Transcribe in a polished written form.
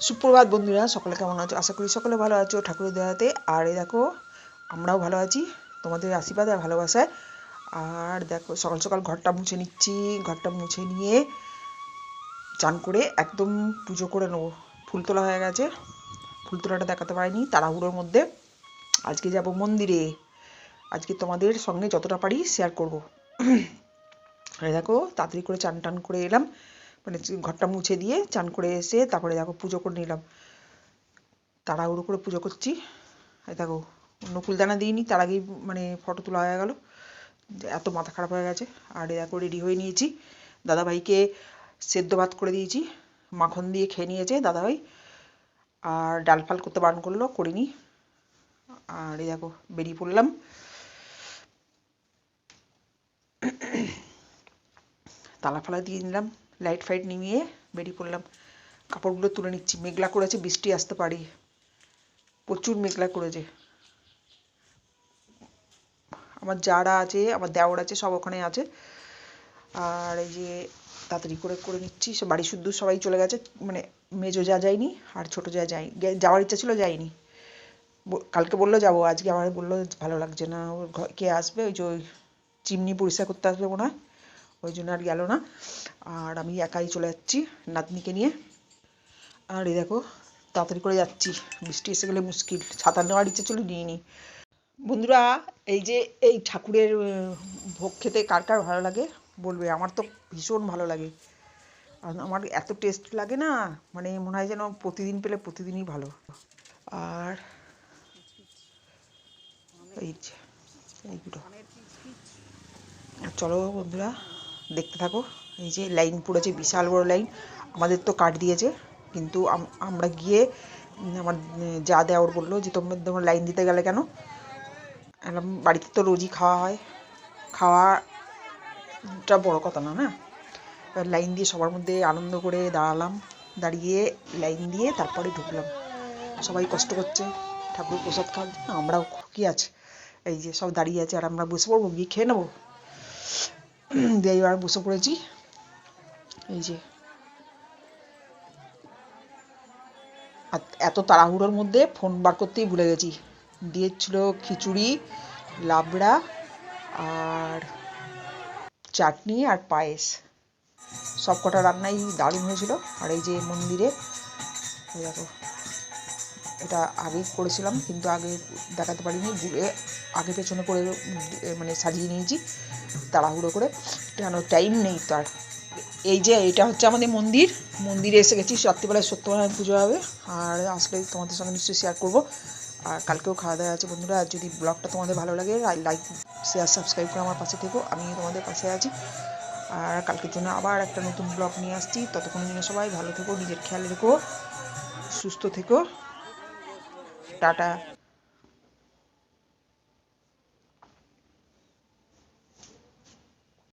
সুপ্রভাত বন্ধুরা, সকলে কেমন আছো? আশা করি সকলে ভালো আছো ঠাকুরের দয়াতে। আর এই দেখো, আমরাও ভালো আছি তোমাদের আশীর্বাদ আর ভালোবাসায়। আর দেখো, সকাল সকাল ঘরটা মুছে নিচ্ছি। ঘরটা মুছে নিয়ে চান করে একদম পুজো করে নেবো। ফুল তোলা হয়ে গেছে, ফুল তোলাটা দেখাতে পারিনি তাড়াহুড়োর মধ্যে। আজকে যাব মন্দিরে। আজকে তোমাদের সঙ্গে যতটা পারি শেয়ার করব। এই দেখো, তাড়াতাড়ি করে চান টান করে এলাম, মানে ঘরটা মুছে দিয়ে চান করে এসে তারপরে দেখো পুজো করে নিলাম। তাড়াহুড়ো করে পুজো করছি। এই দেখো, নকুলদানা দিইনি, তার আগেই মানে ফটো তোলা হয়ে গেল, এত মাথা খারাপ হয়ে গেছে। আর দেখো রেডি হয়ে নিয়েছি। দাদাভাইকে সেদ্ধ ভাত করে দিয়েছি, মাখন দিয়ে খেয়ে নিয়েছে দাদাভাই। আর ডাল ফাল করতে বারণ করলো, করিনি। আর এই দেখো বেরিয়ে পড়লাম। তালা ফালা দিয়ে নিলাম, লাইট ফাইট নিমিয়ে বেরিয়ে পড়লাম। কাপড়গুলো তুলে নিচ্ছি, মেঘলা করেছে, বৃষ্টি আসতে পারে, প্রচুর মেঘলা করেছে। আমার যারা আছে, আমার দেওর আছে, সব ওখানে আছে। আর এই যে তাড়াতাড়ি করে করে নিচ্ছি। সব বাড়ি শুদ্ধ সবাই চলে গেছে, মানে মেজো যা যায়নি আর ছোট যা যাওয়ার ইচ্ছা ছিল, যায়নি। কালকে বললো যাবো, আজকে আমার বললো ভালো লাগছে না, ওর কে আসবে, ওই যে ওই চিমনি পরিষ্কার করতে আসবে মনে হয়, ওই জন্য আর গেল না। আর আমি একাই চলে যাচ্ছি নাতনিকে নিয়ে। আর এই দেখো তাড়াতাড়ি করে যাচ্ছি, বৃষ্টি এসে গেলে মুশকিল। ছাতা নেওয়ার ইচ্ছে ছিল, নিয়ে নিই। বন্ধুরা, এই যে এই ঠাকুরের ভোগ খেতে কার কার ভালো লাগে বলবে। আমার তো ভীষণ ভালো লাগে। আর আমার এত টেস্ট লাগে না, মানে মনে হয় যেন প্রতিদিন পেলে প্রতিদিনই ভালো। আর এই যে এইগুলো, চলো বন্ধুরা দেখতে থাকো। এই যে লাইন পড়েছে, বিশাল বড় লাইন। আমাদের তো কাট দিয়েছে, কিন্তু আমরা গিয়ে আমার যা দেওর বললো যে তোমরা লাইন দিতে গেলে কেন। বাড়িতে তো রোজই খাওয়া হয়, খাওয়াটা বড় কথা না, না। এবার লাইন দিয়ে সবার মধ্যে আনন্দ করে দাঁড়ালাম, দাঁড়িয়ে লাইন দিয়ে তারপরে ঢুকলাম। সবাই কষ্ট করছে ঠাকুর প্রসাদ খাওয়ার জন্য, আমরাও কি আছে, এই যে সব দাঁড়িয়ে আছে, আর আমরা বসে পড়বো, গিয়ে খেয়ে নেবো। দিয়ে এবার বসে পড়েছি। এই যে এত তাড়াহুড়োর মধ্যে ফোন বার করতেই ভুলে গেছি। দিয়েছিল খিচুড়ি, লাবড়া, আর চাটনি আর পায়েস। সব কটা রান্নাই দারুণ হয়েছিল। আর এই যে মন্দিরে দেখো, এটা আগেই করেছিলাম কিন্তু আগে দেখাতে পারিনি, ঘুরে আগে পেছনে করে মানে সাজিয়ে নিয়েছি তাড়াহুড়ো করে, কেন টাইম নেই তার। এই যে এটা হচ্ছে আমাদের মন্দির, মন্দিরে এসে গেছি। রাত্রিবেলায় সত্যনারায়ণ পুজো হবে, আর আসলে তোমাদের সঙ্গে নিশ্চয়ই শেয়ার করবো। আর কালকেও খাওয়া দাওয়া আছে বন্ধুরা। আর যদি ব্লগটা তোমাদের ভালো লাগে, লাইক শেয়ার সাবস্ক্রাইব করে আমার পাশে থেকো, আমি তোমাদের পাশে আছি। আর কালকের জন্য আবার একটা নতুন ব্লগ নিয়ে আসছি। ততক্ষণের জন্য সবাই ভালো থেকো, নিজের খেয়াল রেখো, সুস্থ থেকো। টাটা।